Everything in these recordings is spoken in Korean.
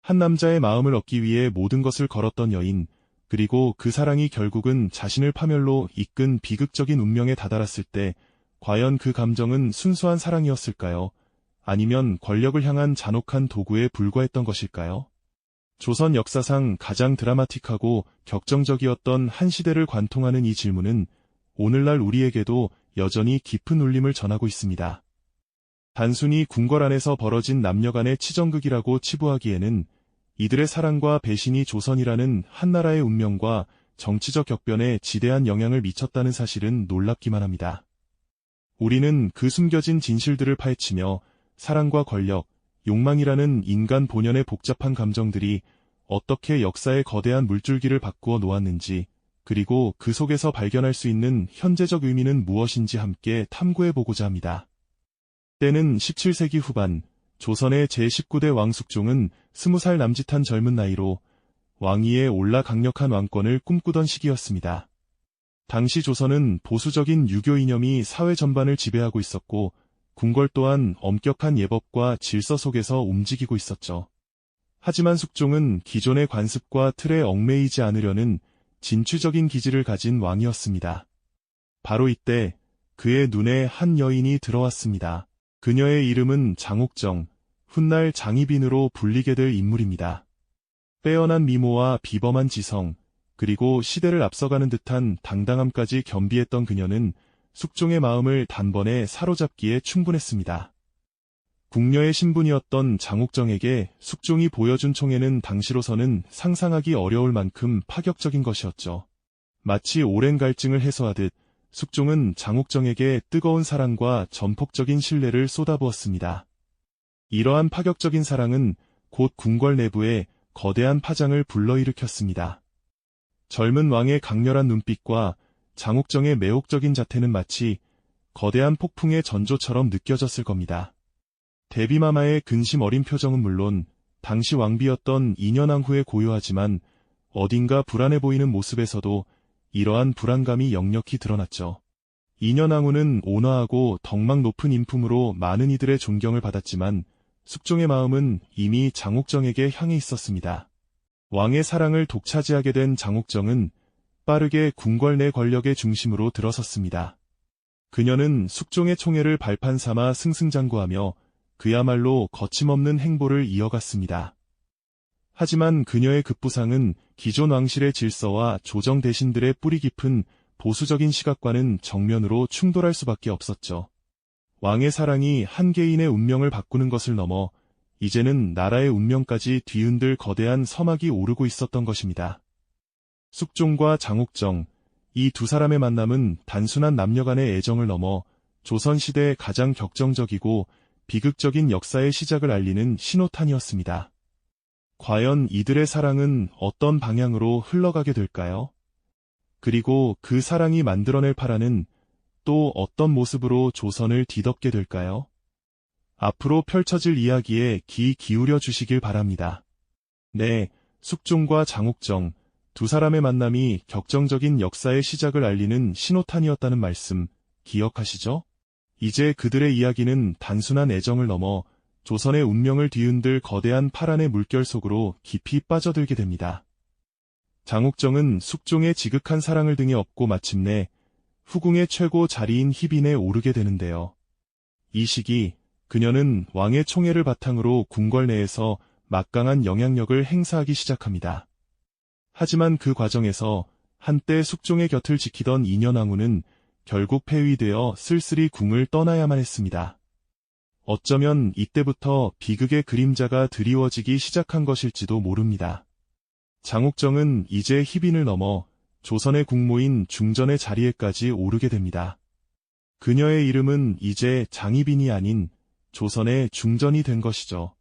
한 남자의 마음을 얻기 위해 모든 것을 걸었던 여인, 그리고 그 사랑이 결국은 자신을 파멸로 이끈 비극적인 운명에 다다랐을 때 과연 그 감정은 순수한 사랑이었을까요? 아니면 권력을 향한 잔혹한 도구에 불과했던 것일까요? 조선 역사상 가장 드라마틱하고 격정적이었던 한 시대를 관통하는 이 질문은 오늘날 우리에게도 여전히 깊은 울림을 전하고 있습니다. 단순히 궁궐 안에서 벌어진 남녀 간의 치정극이라고 치부하기에는 이들의 사랑과 배신이 조선이라는 한 나라의 운명과 정치적 격변에 지대한 영향을 미쳤다는 사실은 놀랍기만 합니다. 우리는 그 숨겨진 진실들을 파헤치며 사랑과 권력, 욕망이라는 인간 본연의 복잡한 감정들이 어떻게 역사의 거대한 물줄기를 바꾸어 놓았는지, 그리고 그 속에서 발견할 수 있는 현재적 의미는 무엇인지 함께 탐구해보고자 합니다. 때는 17세기 후반, 조선의 제19대 왕 숙종은 20살 남짓한 젊은 나이로 왕위에 올라 강력한 왕권을 꿈꾸던 시기였습니다. 당시 조선은 보수적인 유교 이념이 사회 전반을 지배하고 있었고, 궁궐 또한 엄격한 예법과 질서 속에서 움직이고 있었죠. 하지만 숙종은 기존의 관습과 틀에 얽매이지 않으려는 진취적인 기질을 가진 왕이었습니다. 바로 이때 그의 눈에 한 여인이 들어왔습니다. 그녀의 이름은 장옥정, 훗날 장희빈으로 불리게 될 인물입니다. 빼어난 미모와 비범한 지성, 그리고 시대를 앞서가는 듯한 당당함까지 겸비했던 그녀는 숙종의 마음을 단번에 사로잡기에 충분했습니다. 궁녀의 신분이었던 장옥정에게 숙종이 보여준 총애는 당시로서는 상상하기 어려울 만큼 파격적인 것이었죠. 마치 오랜 갈증을 해소하듯 숙종은 장옥정에게 뜨거운 사랑과 전폭적인 신뢰를 쏟아부었습니다. 이러한 파격적인 사랑은 곧 궁궐 내부에 거대한 파장을 불러일으켰습니다. 젊은 왕의 강렬한 눈빛과 장옥정의 매혹적인 자태는 마치 거대한 폭풍의 전조처럼 느껴졌을 겁니다. 대비마마의 근심 어린 표정은 물론 당시 왕비였던 인현왕후의 고요하지만 어딘가 불안해 보이는 모습에서도 이러한 불안감이 역력히 드러났죠. 인현왕후는 온화하고 덕망 높은 인품으로 많은 이들의 존경을 받았지만 숙종의 마음은 이미 장옥정에게 향해 있었습니다. 왕의 사랑을 독차지하게 된 장옥정은 빠르게 궁궐 내 권력의 중심으로 들어섰습니다. 그녀는 숙종의 총애를 발판 삼아 승승장구하며 그야말로 거침없는 행보를 이어갔습니다. 하지만 그녀의 급부상은 기존 왕실의 질서와 조정 대신들의 뿌리 깊은 보수적인 시각과는 정면으로 충돌할 수밖에 없었죠. 왕의 사랑이 한 개인의 운명을 바꾸는 것을 넘어 이제는 나라의 운명까지 뒤흔들 거대한 서막이 오르고 있었던 것입니다. 숙종과 장옥정, 이 두 사람의 만남은 단순한 남녀 간의 애정을 넘어 조선시대의 가장 격정적이고 비극적인 역사의 시작을 알리는 신호탄이었습니다. 과연 이들의 사랑은 어떤 방향으로 흘러가게 될까요? 그리고 그 사랑이 만들어낼 파라는 또 어떤 모습으로 조선을 뒤덮게 될까요? 앞으로 펼쳐질 이야기에 귀 기울여 주시길 바랍니다. 네, 숙종과 장옥정, 두 사람의 만남이 격정적인 역사의 시작을 알리는 신호탄이었다는 말씀 기억하시죠? 이제 그들의 이야기는 단순한 애정을 넘어 조선의 운명을 뒤흔들 거대한 파란의 물결 속으로 깊이 빠져들게 됩니다. 장옥정은 숙종의 지극한 사랑을 등에 업고 마침내 후궁의 최고 자리인 희빈에 오르게 되는데요. 이 시기 그녀는 왕의 총애를 바탕으로 궁궐 내에서 막강한 영향력을 행사하기 시작합니다. 하지만 그 과정에서 한때 숙종의 곁을 지키던 인현왕후는 결국 폐위되어 쓸쓸히 궁을 떠나야만 했습니다. 어쩌면 이때부터 비극의 그림자가 드리워지기 시작한 것일지도 모릅니다. 장옥정은 이제 희빈을 넘어 조선의 국모인 중전의 자리에까지 오르게 됩니다. 그녀의 이름은 이제 장희빈이 아닌 조선의 중전이 된 것이죠.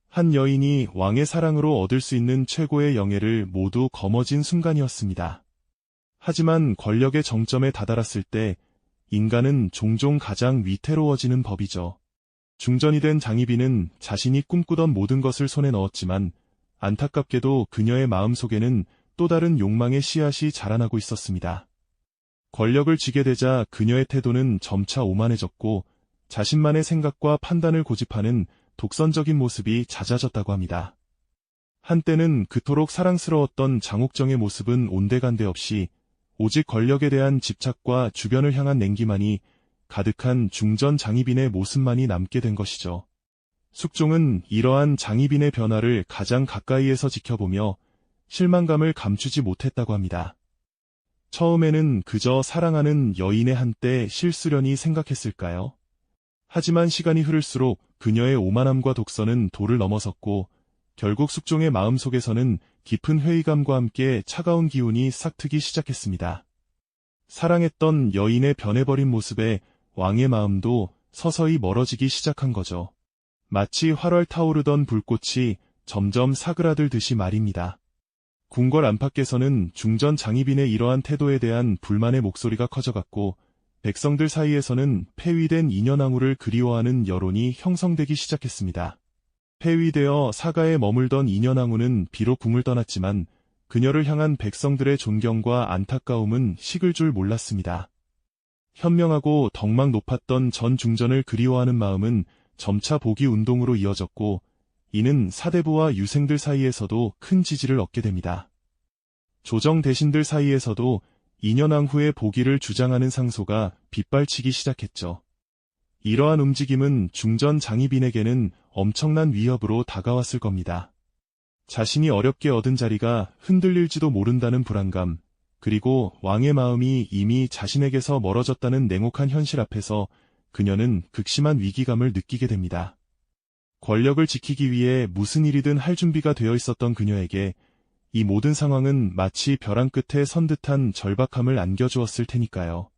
한 여인이 왕의 사랑으로 얻을 수 있는 최고의 영예를 모두 거머쥔 순간이었습니다. 하지만 권력의 정점에 다다랐을 때 인간은 종종 가장 위태로워지는 법이죠. 중전이 된 장희빈은 자신이 꿈꾸던 모든 것을 손에 넣었지만 안타깝게도 그녀의 마음속에는 또 다른 욕망의 씨앗이 자라나고 있었습니다. 권력을 쥐게 되자 그녀의 태도는 점차 오만해졌고 자신만의 생각과 판단을 고집하는 독선적인 모습이 잦아졌다고 합니다. 한때는 그토록 사랑스러웠던 장옥정의 모습은 온데간데 없이 오직 권력에 대한 집착과 주변을 향한 냉기만이 가득한 중전 장희빈의 모습만이 남게 된 것이죠. 숙종은 이러한 장희빈의 변화를 가장 가까이에서 지켜보며 실망감을 감추지 못했다고 합니다. 처음에는 그저 사랑하는 여인의 한때 실수련이 생각했을까요? 하지만 시간이 흐를수록 그녀의 오만함과 독선은 도를 넘어섰고 결국 숙종의 마음속에서는 깊은 회의감과 함께 차가운 기운이 싹트기 시작했습니다. 사랑했던 여인의 변해버린 모습에 왕의 마음도 서서히 멀어지기 시작한 거죠. 마치 활활 타오르던 불꽃이 점점 사그라들듯이 말입니다. 궁궐 안팎에서는 중전 장희빈의 이러한 태도에 대한 불만의 목소리가 커져갔고 백성들 사이에서는 폐위된 인현왕후를 그리워하는 여론이 형성되기 시작했습니다. 폐위되어 사가에 머물던 인현왕후는 비록 궁을 떠났지만 그녀를 향한 백성들의 존경과 안타까움은 식을 줄 몰랐습니다. 현명하고 덕망 높았던 전 중전을 그리워하는 마음은 점차 복위 운동으로 이어졌고 이는 사대부와 유생들 사이에서도 큰 지지를 얻게 됩니다. 조정 대신들 사이에서도 인현왕후의 복위를 주장하는 상소가 빗발치기 시작했죠. 이러한 움직임은 중전 장희빈에게는 엄청난 위협으로 다가왔을 겁니다. 자신이 어렵게 얻은 자리가 흔들릴지도 모른다는 불안감, 그리고 왕의 마음이 이미 자신에게서 멀어졌다는 냉혹한 현실 앞에서 그녀는 극심한 위기감을 느끼게 됩니다. 권력을 지키기 위해 무슨 일이든 할 준비가 되어 있었던 그녀에게 이 모든 상황은 마치 벼랑 끝에 선 듯한 절박함을 안겨주었을 테니까요.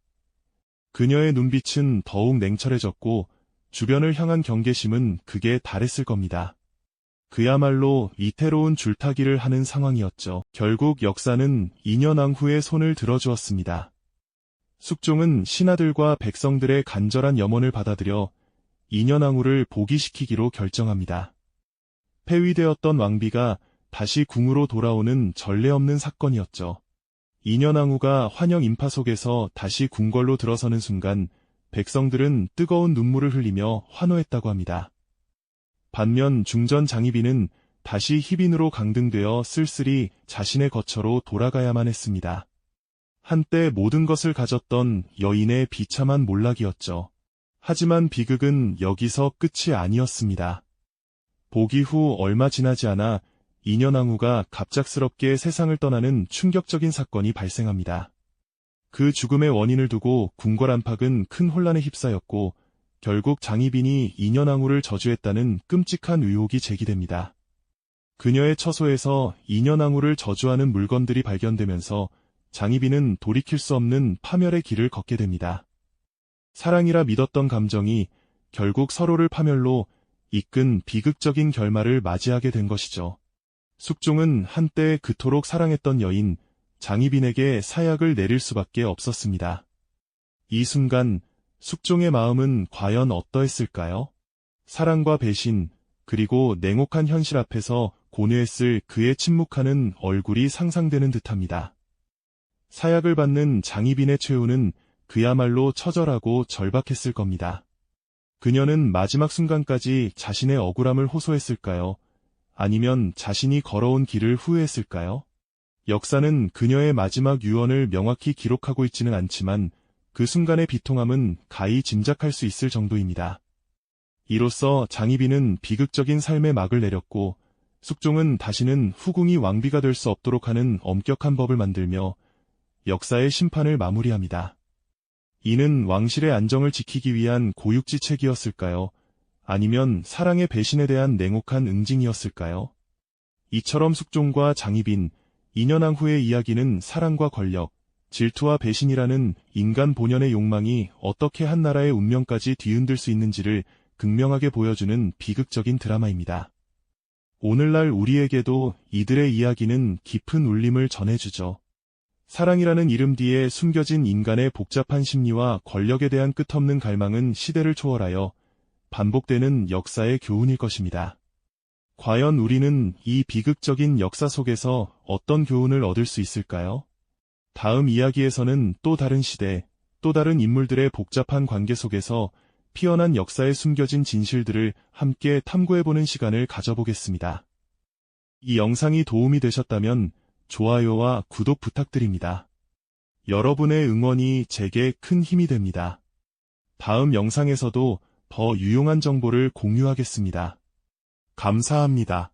그녀의 눈빛은 더욱 냉철해졌고 주변을 향한 경계심은 극에 달했을 겁니다. 그야말로 위태로운 줄타기를 하는 상황이었죠. 결국 역사는 인현왕후의 손을 들어주었습니다. 숙종은 신하들과 백성들의 간절한 염원을 받아들여 인현왕후를 복위시키기로 결정합니다. 폐위되었던 왕비가 다시 궁으로 돌아오는 전례 없는 사건이었죠. 인현왕후가 환영 인파 속에서 다시 궁궐로 들어서는 순간 백성들은 뜨거운 눈물을 흘리며 환호했다고 합니다. 반면 중전 장희빈은 다시 희빈으로 강등되어 쓸쓸히 자신의 거처로 돌아가야만 했습니다. 한때 모든 것을 가졌던 여인의 비참한 몰락이었죠. 하지만 비극은 여기서 끝이 아니었습니다. 복위 후 얼마 지나지 않아 인현왕후가 갑작스럽게 세상을 떠나는 충격적인 사건이 발생합니다. 그 죽음의 원인을 두고 궁궐 안팎은 큰 혼란에 휩싸였고 결국 장희빈이 인현왕후를 저주했다는 끔찍한 의혹이 제기됩니다. 그녀의 처소에서 인현왕후를 저주하는 물건들이 발견되면서 장희빈은 돌이킬 수 없는 파멸의 길을 걷게 됩니다. 사랑이라 믿었던 감정이 결국 서로를 파멸로 이끈 비극적인 결말을 맞이하게 된 것이죠. 숙종은 한때 그토록 사랑했던 여인 장희빈에게 사약을 내릴 수밖에 없었습니다. 이 순간 숙종의 마음은 과연 어떠했을까요? 사랑과 배신, 그리고 냉혹한 현실 앞에서 고뇌했을 그의 침묵하는 얼굴이 상상되는 듯합니다. 사약을 받는 장희빈의 최후는 그야말로 처절하고 절박했을 겁니다. 그녀는 마지막 순간까지 자신의 억울함을 호소했을까요? 아니면 자신이 걸어온 길을 후회했을까요? 역사는 그녀의 마지막 유언을 명확히 기록하고 있지는 않지만 그 순간의 비통함은 가히 짐작할 수 있을 정도입니다. 이로써 장희빈은 비극적인 삶의 막을 내렸고 숙종은 다시는 후궁이 왕비가 될 수 없도록 하는 엄격한 법을 만들며 역사의 심판을 마무리합니다. 이는 왕실의 안정을 지키기 위한 고육지책이었을까요? 아니면 사랑의 배신에 대한 냉혹한 응징이었을까요? 이처럼 숙종과 장희빈, 인현왕후의 이야기는 사랑과 권력, 질투와 배신이라는 인간 본연의 욕망이 어떻게 한 나라의 운명까지 뒤흔들 수 있는지를 극명하게 보여주는 비극적인 드라마입니다. 오늘날 우리에게도 이들의 이야기는 깊은 울림을 전해주죠. 사랑이라는 이름 뒤에 숨겨진 인간의 복잡한 심리와 권력에 대한 끝없는 갈망은 시대를 초월하여 반복되는 역사의 교훈일 것입니다. 과연 우리는 이 비극적인 역사 속에서 어떤 교훈을 얻을 수 있을까요? 다음 이야기에서는 또 다른 시대, 또 다른 인물들의 복잡한 관계 속에서 피어난 역사에 숨겨진 진실들을 함께 탐구해보는 시간을 가져보겠습니다. 이 영상이 도움이 되셨다면 좋아요와 구독 부탁드립니다. 여러분의 응원이 제게 큰 힘이 됩니다. 다음 영상에서도 더 유용한 정보를 공유하겠습니다. 감사합니다.